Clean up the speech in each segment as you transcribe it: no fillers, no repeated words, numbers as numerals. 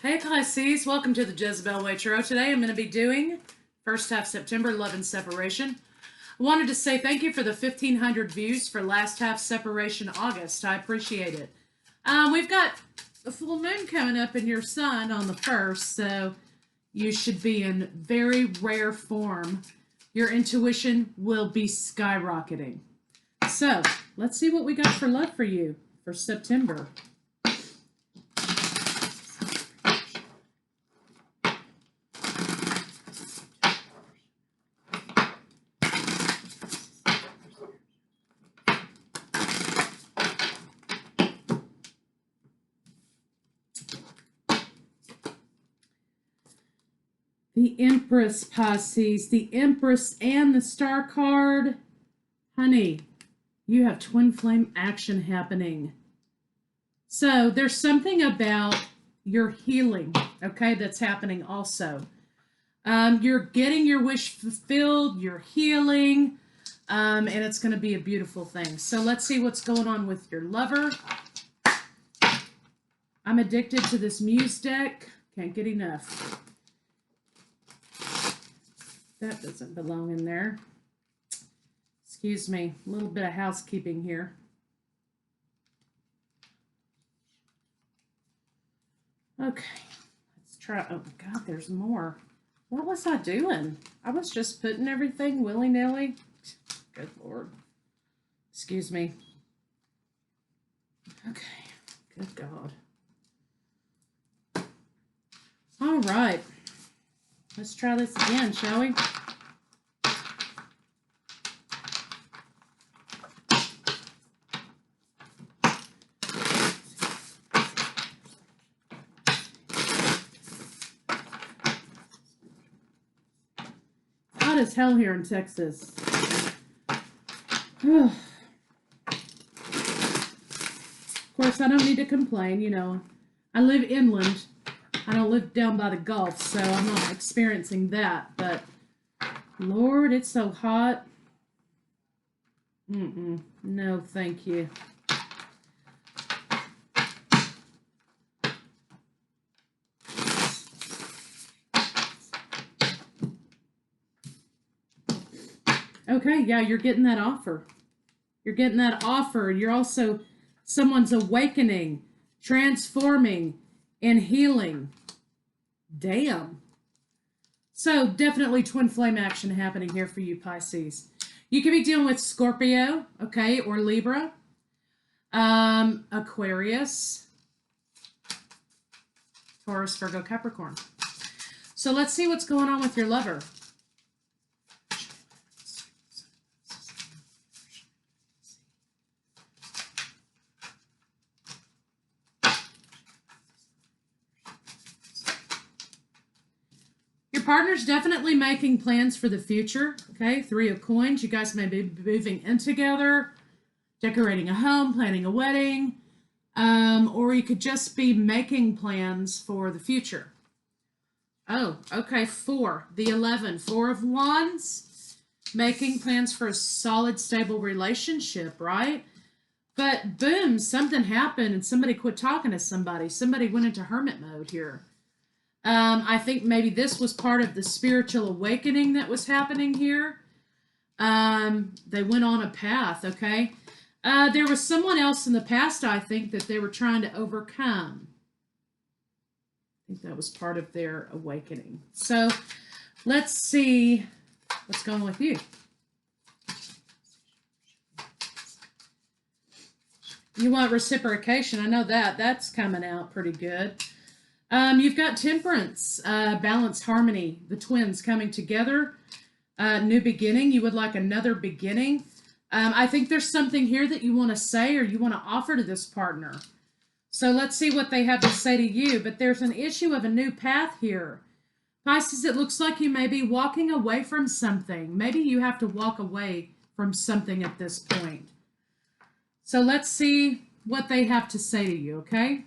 Hey Pisces, welcome to the Jezebel Way Tarot. Today I'm going to be doing first half September, love and separation. I wanted to say thank you for the 1,500 views for last half separation August. I appreciate it. We've got a full moon coming up in your sun on the 1st, so you should be in very rare form. Your intuition will be skyrocketing. So let's see what we got for love for you for September. The Empress, Pisces, the Empress and the Star card. Honey, you have twin flame action happening. So there's something about your healing, okay, that's happening also. You're getting your wish fulfilled, you're healing, and it's going to be a beautiful thing. So let's see what's going on with your lover. I'm addicted to this Muse deck. Can't get enough. That doesn't belong in there. Excuse me, a little bit of housekeeping here. Okay, let's try. Oh my God, there's more. What was I doing? I was just putting everything willy-nilly. Good Lord. Excuse me. Okay, good God. All right. Let's try this again, shall we? Hot as hell here in Texas. Of course, I don't need to complain, you know. I live inland. I don't live down by the Gulf, so I'm not experiencing that, but Lord, it's so hot. No, thank you. Okay, yeah, you're getting that offer. You're getting that offer. You're also, someone's awakening, transforming, and healing. Damn. So definitely twin flame action happening here for you, Pisces. You could be dealing with Scorpio, okay, or Libra, Aquarius, Taurus, Virgo, Capricorn. So let's see what's going on with your lover. Partner's definitely making plans for the future, okay? 3 of coins. You guys may be moving in together, decorating a home, planning a wedding, or you could just be making plans for the future. Oh, okay, 4. The 11. 4 of Wands. Making plans for a solid, stable relationship, right? But boom, something happened and somebody quit talking to somebody. Somebody went into hermit mode here. I think maybe this was part of the spiritual awakening that was happening here. They went on a path, okay? There was someone else in the past, I think, that they were trying to overcome. I think that was part of their awakening. So let's see what's going on with you. You want reciprocation. I know that. That's coming out pretty good. You've got temperance, balance, harmony, the twins coming together, new beginning. You would like another beginning. I think there's something here that you want to say or you want to offer to this partner. So let's see what they have to say to you. But there's an issue of a new path here. Pisces, it looks like you may be walking away from something. Maybe you have to walk away from something at this point. So let's see what they have to say to you, okay?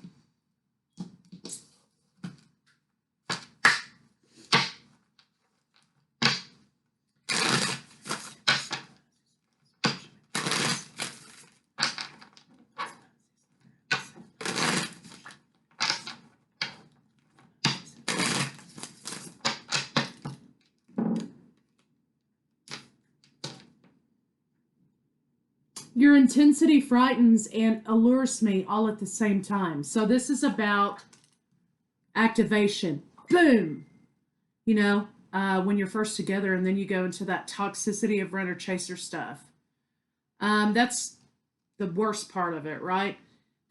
your intensity frightens and allures me all at the same time. So this is about activation. Boom. You know, when you're first together and then you go into that toxicity of runner chaser stuff. That's the worst part of it, right?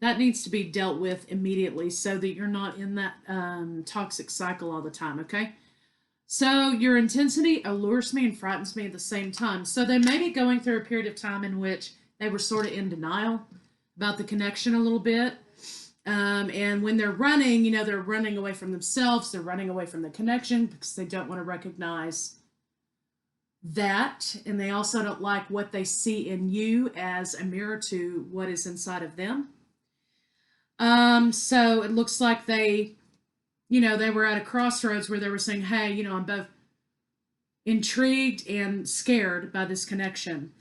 That needs to be dealt with immediately so that you're not in that toxic cycle all the time, okay? So your intensity allures me and frightens me at the same time. So they may be going through a period of time in which they were sort of in denial about the connection a little bit. And when they're running, you know, they're running away from themselves. They're running away from the connection because they don't want to recognize that. And they also don't like what they see in you as a mirror to what is inside of them. So it looks like they, you know, they were at a crossroads where they were saying, hey, you know, I'm both intrigued and scared by this connection.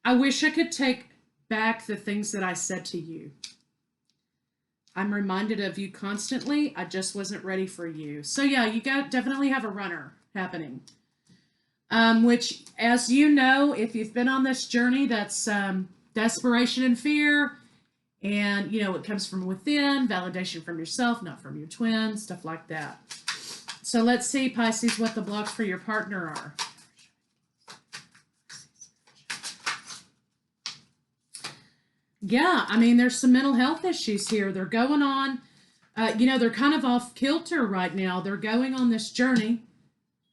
I wish I could take back the things that I said to you. I'm reminded of you constantly. I just wasn't ready for you. So yeah, you definitely have a runner happening. Which, as you know, if you've been on this journey, that's desperation and fear. And, you know, it comes from within, validation from yourself, not from your twin, stuff like that. So let's see, Pisces, what the blocks for your partner are. Yeah, I mean, there's some mental health issues here. They're going on, you know, they're kind of off kilter right now. They're going on this journey.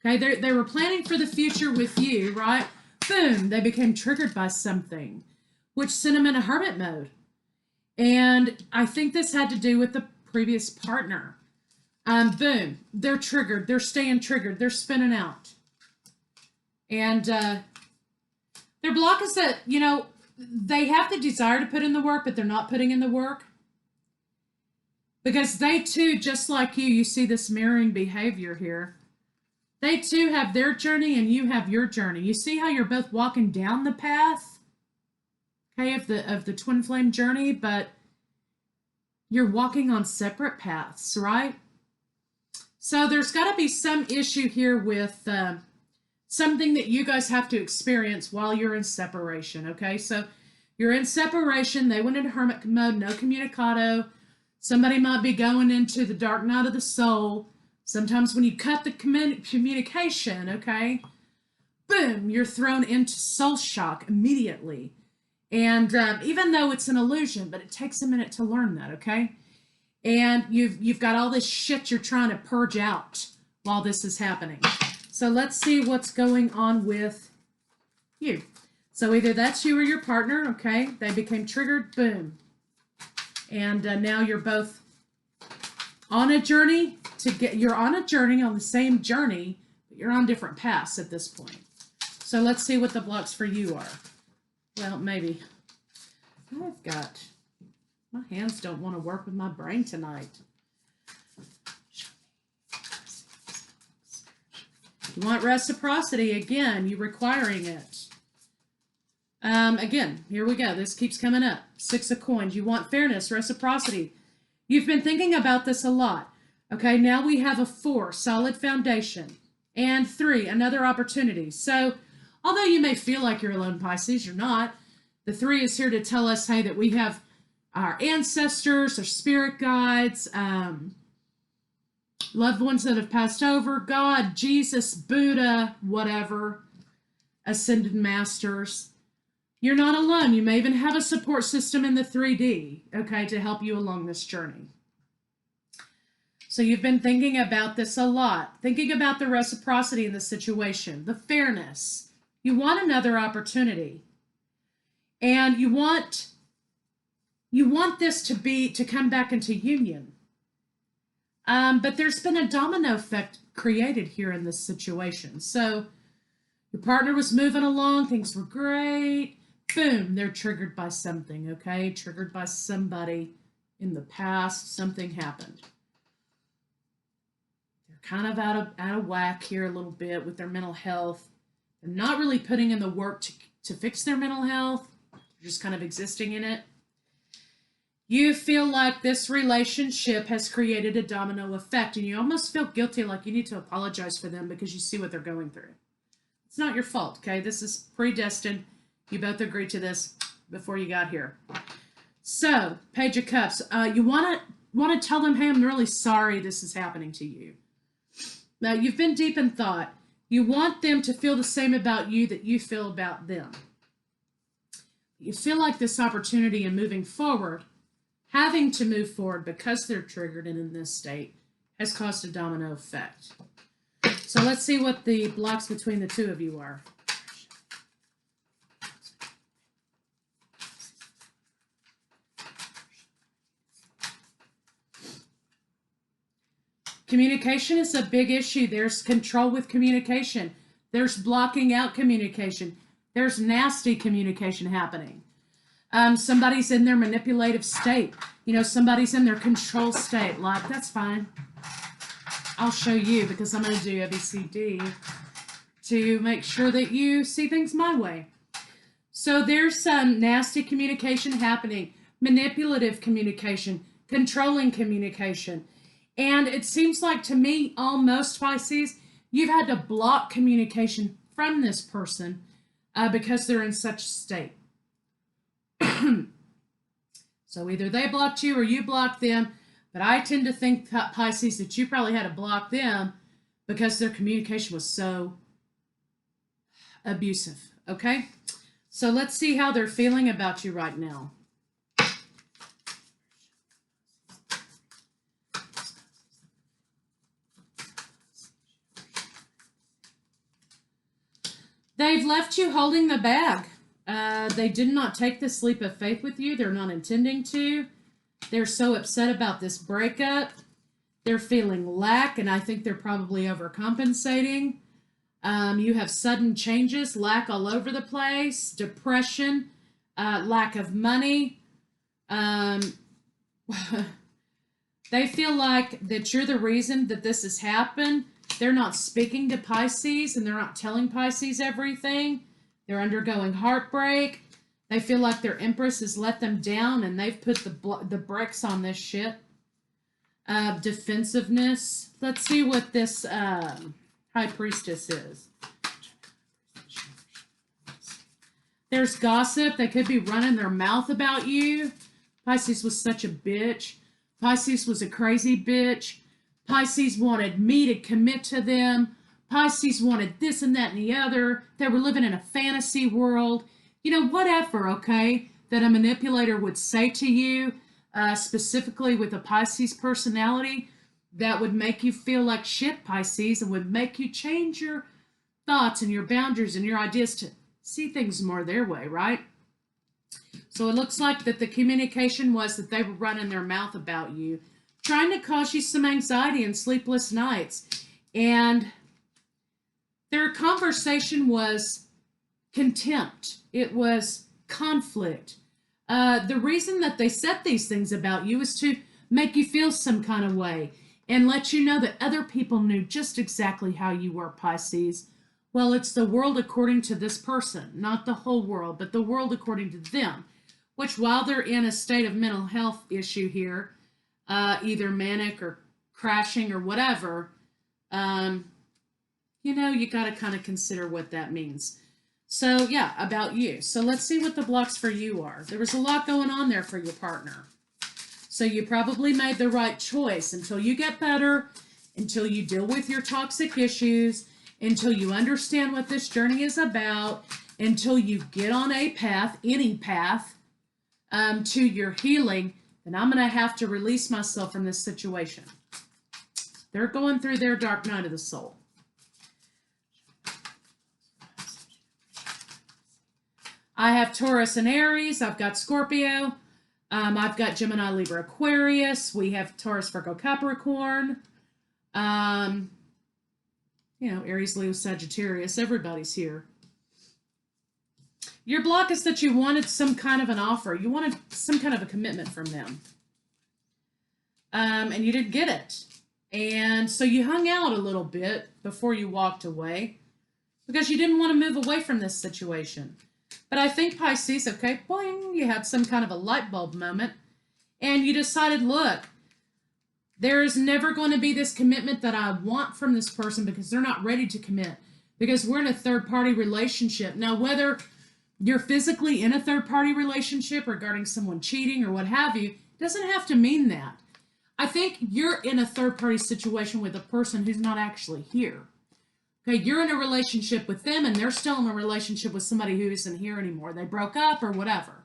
Okay, they were planning for the future with you, right? Boom, they became triggered by something, which sent them in a hermit mode. And I think this had to do with the previous partner. Boom, they're triggered. They're staying triggered. They're spinning out. And their block is that, you know, they have the desire to put in the work, but they're not putting in the work. Because they too, just like you see this mirroring behavior here. They too have their journey and you have your journey. You see how you're both walking down the path, okay, of the twin flame journey, but you're walking on separate paths, right? So there's got to be some issue here with something that you guys have to experience while you're in separation, okay? So you're in separation. They went into hermit mode, no communicado. Somebody might be going into the dark night of the soul. Sometimes when you cut the communication, okay, boom, you're thrown into soul shock immediately. And even though it's an illusion, but it takes a minute to learn that, okay? And you've got all this shit you're trying to purge out while this is happening. So let's see what's going on with you. So either that's you or your partner, okay? They became triggered, boom. And now you're both on a journey you're on a journey, on the same journey, but you're on different paths at this point. So let's see what the blocks for you are. Well, maybe. I've got, my hands don't want to work with my brain tonight. You want reciprocity, again, you requiring it. Again, here we go. This keeps coming up. 6 of coins. You want fairness, reciprocity. You've been thinking about this a lot. Okay, now we have a 4, solid foundation. And 3, another opportunity. So, although you may feel like you're alone, Pisces, you're not. The 3 is here to tell us, hey, that we have our ancestors, our spirit guides, loved ones that have passed over, God, Jesus, Buddha, whatever, ascended masters. You're not alone. You may even have a support system in the 3D, okay, to help you along this journey. So you've been thinking about this a lot, thinking about the reciprocity in the situation, the fairness. You want another opportunity. And you want this to come back into union. But there's been a domino effect created here in this situation. So your partner was moving along, things were great. Boom, they're triggered by something, okay? Triggered by somebody in the past, something happened. They're kind of out of whack here a little bit with their mental health. They're not really putting in the work to fix their mental health. They're just kind of existing in it. You feel like this relationship has created a domino effect, and you almost feel guilty, like you need to apologize for them because you see what they're going through. It's not your fault, okay? This is predestined. You both agreed to this. before you got here. So, Page of Cups. You want to tell them, hey, I'm really sorry this is happening to you. Now, you've been deep in thought. You want them to feel the same about you that you feel about them. You feel like this opportunity in moving forward, having to move forward because they're triggered and in this state, has caused a domino effect. So let's see what the blocks between the two of you are. Communication is a big issue. There's control with communication. There's blocking out communication. There's nasty communication happening. Somebody's in their manipulative state. You know, somebody's in their control state. Like, that's fine. I'll show you because I'm going to do ABCD to make sure that you see things my way. So there's some nasty communication happening, manipulative communication, controlling communication. And it seems like to me, almost Pisces, you've had to block communication from this person because they're in such state. So either they blocked you or you blocked them. But I tend to think, Pisces, that you probably had to block them because their communication was so abusive. Okay? So let's see how they're feeling about you right now. They've left you holding the bag. They did not take this leap of faith with you. They're not intending to. They're so upset about this breakup. They're feeling lack, and I think they're probably overcompensating. You have sudden changes, lack all over the place, depression, lack of money. They feel like that you're the reason that this has happened. They're not speaking to Pisces, and they're not telling Pisces everything. They're undergoing heartbreak. They feel like their Empress has let them down, and they've put the brakes on this shit. Defensiveness. Let's see what this High Priestess is. There's gossip. They could be running their mouth about you. Pisces was such a bitch. Pisces was a crazy bitch. Pisces wanted me to commit to them. Pisces wanted this and that and the other. They were living in a fantasy world. You know, whatever, okay, that a manipulator would say to you, specifically with a Pisces personality, that would make you feel like shit, Pisces, and would make you change your thoughts and your boundaries and your ideas to see things more their way, right? So it looks like that the communication was that they were running their mouth about you, trying to cause you some anxiety and sleepless nights. And their conversation was contempt. It was conflict. The reason that they said these things about you is to make you feel some kind of way and let you know that other people knew just exactly how you were, Pisces. Well, it's the world according to this person, not the whole world, but the world according to them, which while they're in a state of mental health issue here, either manic or crashing or whatever, you know, you got to kind of consider what that means. So, yeah, about you. So let's see what the blocks for you are. There was a lot going on there for your partner. So you probably made the right choice until you get better, until you deal with your toxic issues, until you understand what this journey is about, until you get on a path, any path, to your healing, then I'm going to have to release myself from this situation. They're going through their dark night of the soul. I have Taurus and Aries. I've got Scorpio. I've got Gemini, Libra, Aquarius. We have Taurus, Virgo, Capricorn. You know, Aries, Leo, Sagittarius. Everybody's here. Your block is that you wanted some kind of an offer. You wanted some kind of a commitment from them. And you didn't get it. And so you hung out a little bit before you walked away because you didn't want to move away from this situation. But I think Pisces, okay, boing, you had some kind of a light bulb moment and you decided, look, there is never going to be this commitment that I want from this person because they're not ready to commit, because we're in a third party relationship. Now, whether you're physically in a third-party relationship regarding someone cheating or what have you, it doesn't have to mean that. I think you're in a third-party situation with a person who's not actually here. Okay, you're in a relationship with them and they're still in a relationship with somebody who isn't here anymore. They broke up or whatever.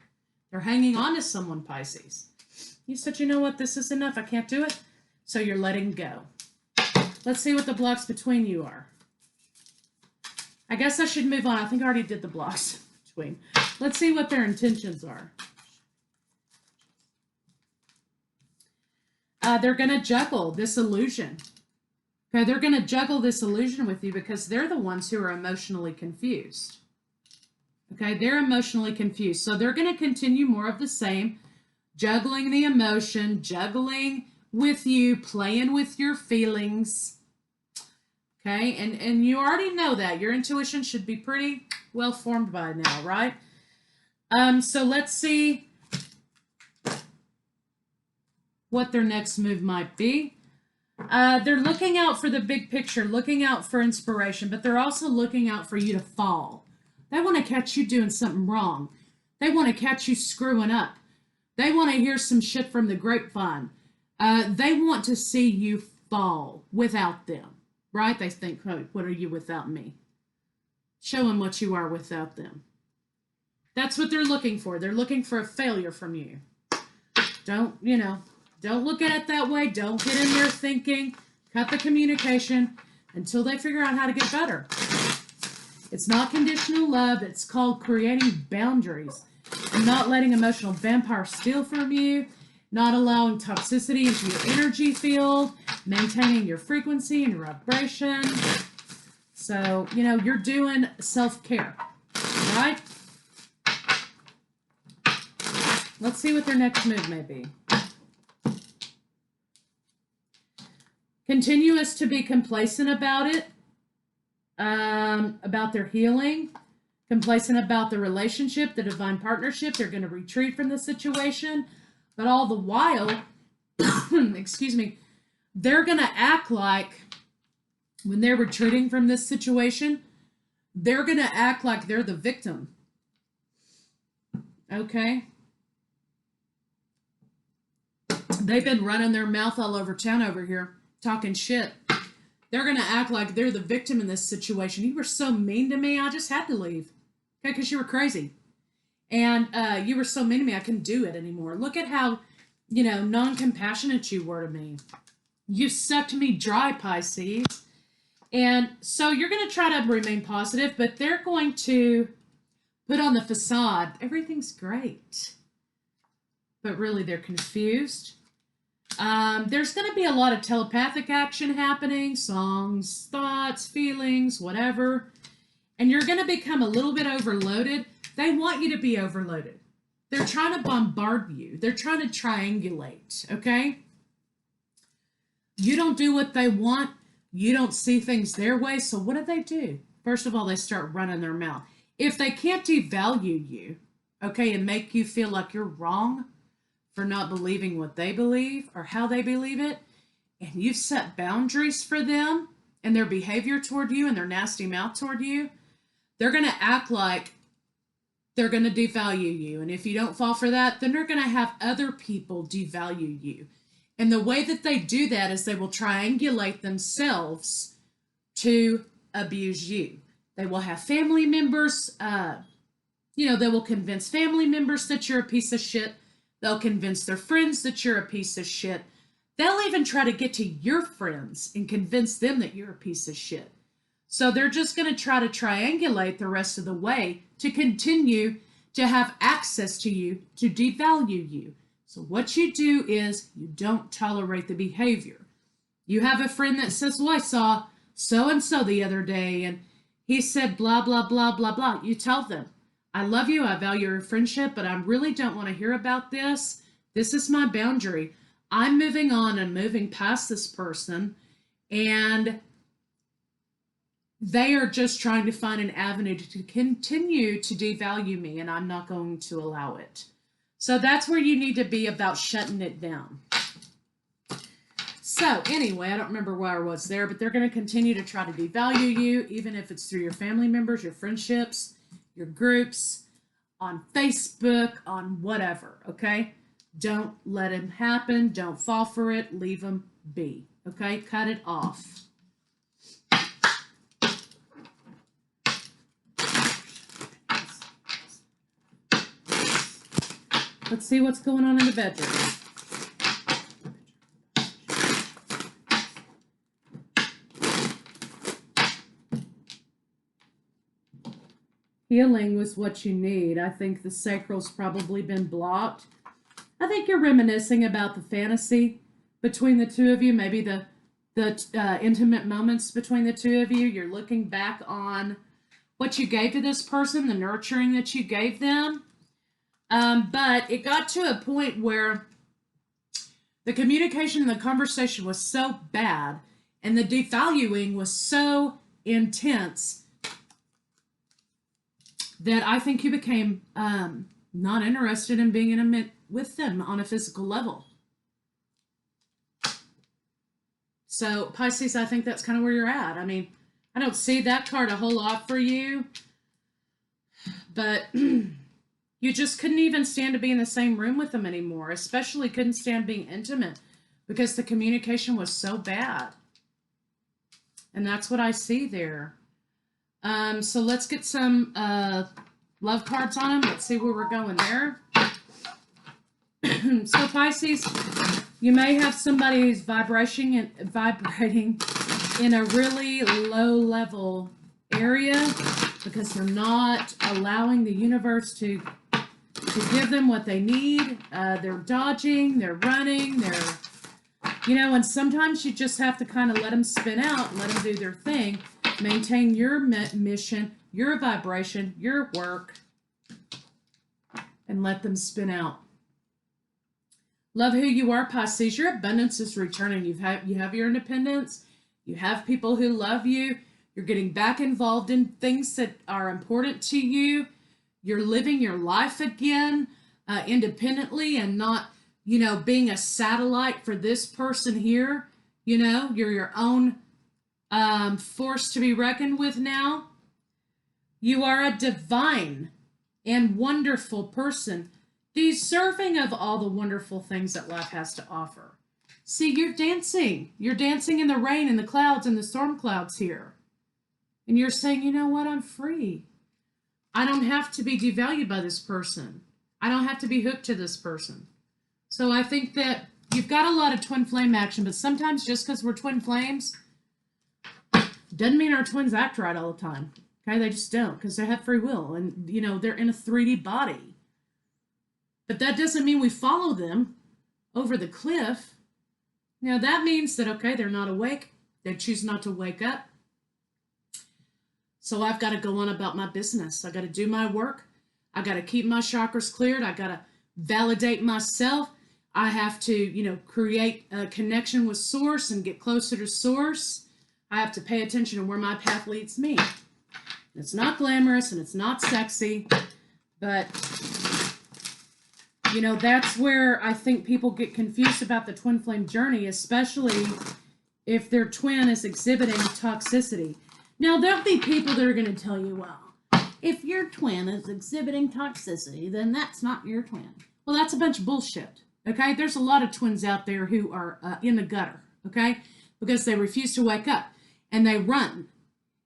They're hanging on to someone, Pisces. You said, you know what, this is enough. I can't do it. So you're letting go. Let's see what the blocks between you are. I guess I should move on. I think I already did the blocks between. Let's see what their intentions are. They're going to juggle this illusion. Okay, they're going to juggle this illusion with you because they're the ones who are emotionally confused. Okay, they're emotionally confused. So they're going to continue more of the same, juggling the emotion, juggling with you, playing with your feelings. Okay, and you already know that. Your intuition should be pretty well formed by now, right? So let's see what their next move might be. They're looking out for the big picture, looking out for inspiration, but they're also looking out for you to fall. They want to catch you doing something wrong. They want to catch you screwing up. They want to hear some shit from the grapevine. They want to see you fall without them, right? They think, oh, what are you without me? Show them what you are without them. That's what they're looking for. They're looking for a failure from you. Don't look at it that way. Don't get in there thinking. Cut the communication until they figure out how to get better. It's not conditional love. It's called creating boundaries and not letting emotional vampires steal from you, not allowing toxicity into your energy field, maintaining your frequency and your vibration. So, you're doing self-care, right? Let's see what their next move may be. Continuous to be complacent about it, about their healing, complacent about the relationship, the divine partnership. They're going to retreat from the situation, but all the while, excuse me, they're going to act like when they're retreating from this situation, they're going to act like they're the victim. Okay? They've been running their mouth all over town over here, talking shit. They're going to act like they're the victim in this situation. You were so mean to me, I just had to leave. Okay, because you were crazy. And you were so mean to me, I couldn't do it anymore. Look at how, non-compassionate you were to me. You sucked me dry, Pisces. And so you're going to try to remain positive, but they're going to put on the facade, everything's great. But really, they're confused. There's going to be a lot of telepathic action happening, songs, thoughts, feelings, whatever. And you're going to become a little bit overloaded. They want you to be overloaded. They're trying to bombard you. They're trying to triangulate, okay? You don't do what they want. You don't see things their way. So what do? First of all, they start running their mouth. If they can't devalue you, okay, and make you feel like you're wrong for not believing what they believe or how they believe it, and you've set boundaries for them and their behavior toward you and their nasty mouth toward you, they're going to act like they're going to devalue you. And if you don't fall for that, then they're going to have other people devalue you. And the way that they do that is they will triangulate themselves to abuse you. They will have family members, they will convince family members that you're a piece of shit. They'll convince their friends that you're a piece of shit. They'll even try to get to your friends and convince them that you're a piece of shit. So they're just going to try to triangulate the rest of the way to continue to have access to you, to devalue you. So what you do is you don't tolerate the behavior. You have a friend that says, well, I saw so-and-so the other day, and he said blah, blah, blah, blah, blah. You tell them, I love you, I value your friendship, but I really don't want to hear about this. This is my boundary. I'm moving on and moving past this person, and they are just trying to find an avenue to continue to devalue me, and I'm not going to allow it. So that's where you need to be about shutting it down. So anyway, I don't remember where I was there, but they're going to continue to try to devalue you, even if it's through your family members, your friendships, your groups. on Facebook, on whatever, okay? Don't let it happen. Don't fall for it. Leave them be, okay? Cut it off. Let's see what's going on in the bedroom. Healing was what you need. I think the sacral's probably been blocked. I think you're reminiscing about the fantasy between the two of you, maybe the intimate moments between the two of you. You're looking back on what you gave to this person, the nurturing that you gave them. But it got to a point where the communication and the conversation was so bad and the devaluing was so intense that I think you became not interested in being intimate with them on a physical level. So, Pisces, I think that's kind of where you're at. I mean, I don't see that card a whole lot for you, but you just couldn't even stand to be in the same room with them anymore, especially couldn't stand being intimate because the communication was so bad. And that's what I see there. So let's get some love cards on them. Let's see where we're going there. So Pisces, you may have somebody who's vibrating in a really low level area because they're not allowing the universe to give them what they need. They're dodging, they're running, and sometimes you just have to kind of let them spin out and let them do their thing. Maintain your mission, your vibration, your work, and let them spin out. Love who you are, Pisces. Your abundance is returning. You have your independence. You have people who love you. You're getting back involved in things that are important to you. You're living your life again independently and not, being a satellite for this person here. You're your own force to be reckoned with now. You are a divine and wonderful person, deserving of all the wonderful things that life has to offer. See, you're dancing. You're dancing in the rain and the clouds and the storm clouds here. And you're saying, you know what? I'm free. I don't have to be devalued by this person. I don't have to be hooked to this person. So I think that you've got a lot of twin flame action, but sometimes just because we're twin flames doesn't mean our twins act right all the time. Okay, they just don't, because they have free will and, they're in a 3D body. But that doesn't mean we follow them over the cliff. That means that, okay, they're not awake. They choose not to wake up. So I've got to go on about my business. I got to do my work. I got to keep my chakras cleared. I got to validate myself. I have to, create a connection with Source and get closer to Source. I have to pay attention to where my path leads me. It's not glamorous and it's not sexy, but, that's where I think people get confused about the twin flame journey, especially if their twin is exhibiting toxicity. Now, there'll be people that are going to tell you, well, if your twin is exhibiting toxicity, then that's not your twin. Well, that's a bunch of bullshit, okay? There's a lot of twins out there who are in the gutter, okay? Because they refuse to wake up, and they run,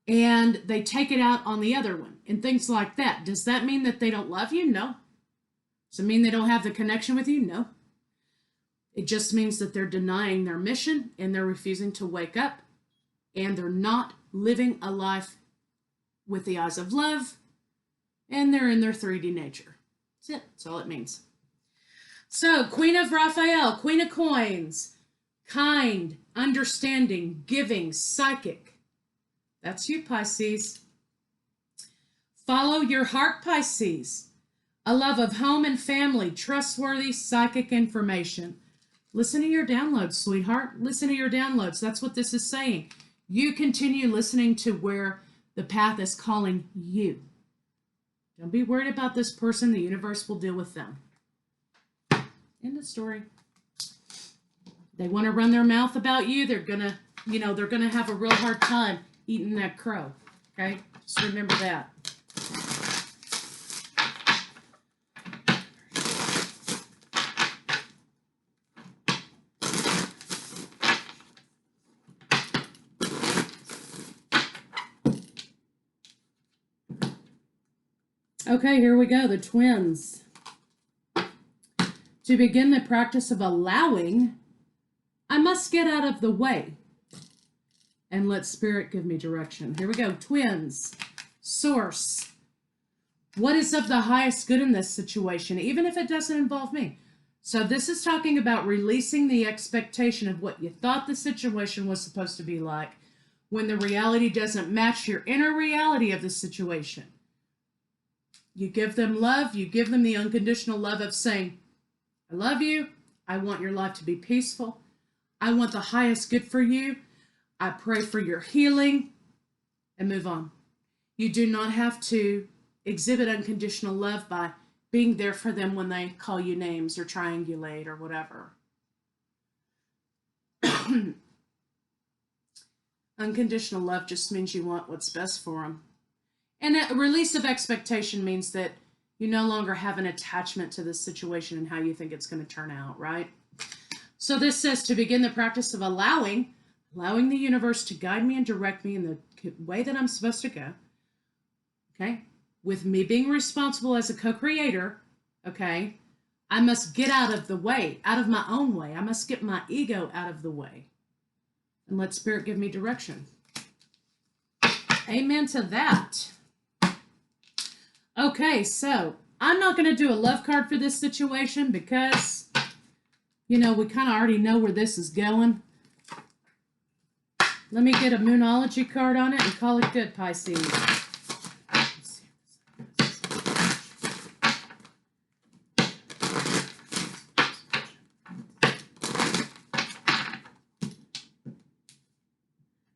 and they take it out on the other one, and things like that. Does that mean that they don't love you? No. Does it mean they don't have the connection with you? No. It just means that they're denying their mission, and they're refusing to wake up, and they're not living a life with the eyes of love, and they're in their 3D nature. That's it. That's all it means. So, Queen of Raphael, Queen of Coins, kind, understanding, giving, psychic. That's you, Pisces. Follow your heart, Pisces. A love of home and family, trustworthy psychic information. Listen to your downloads, sweetheart. Listen to your downloads. That's what this is saying. You continue listening to where the path is calling you. Don't be worried about this person. The universe will deal with them. End of story. They want to run their mouth about you. They're gonna have a real hard time eating that crow. Okay? Just remember that. Okay, here we go. The twins. To begin the practice of allowing, I must get out of the way and let Spirit give me direction. Here we go. Twins. Source. What is of the highest good in this situation, even if it doesn't involve me? So this is talking about releasing the expectation of what you thought the situation was supposed to be like when the reality doesn't match your inner reality of the situation. You give them love. You give them the unconditional love of saying, I love you. I want your life to be peaceful. I want the highest good for you. I pray for your healing, and move on. You do not have to exhibit unconditional love by being there for them when they call you names or triangulate or whatever. Unconditional love just means you want what's best for them. And a release of expectation means that you no longer have an attachment to this situation and how you think it's going to turn out, right? So this says to begin the practice of allowing the universe to guide me and direct me in the way that I'm supposed to go. Okay? With me being responsible as a co-creator, okay, I must get out of the way, out of my own way. I must get my ego out of the way. And let Spirit give me direction. Amen to that. Okay, so I'm not going to do a love card for this situation because, you know, we kind of already know where this is going. Let me get a Moonology card on it and call it good, Pisces.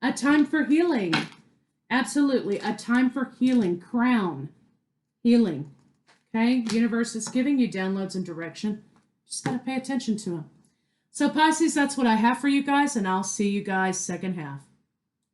A time for healing. Absolutely. A time for healing. Crown. Healing. Okay? Universe is giving you downloads and direction. Just got to pay attention to them. So Pisces, that's what I have for you guys, and I'll see you guys second half.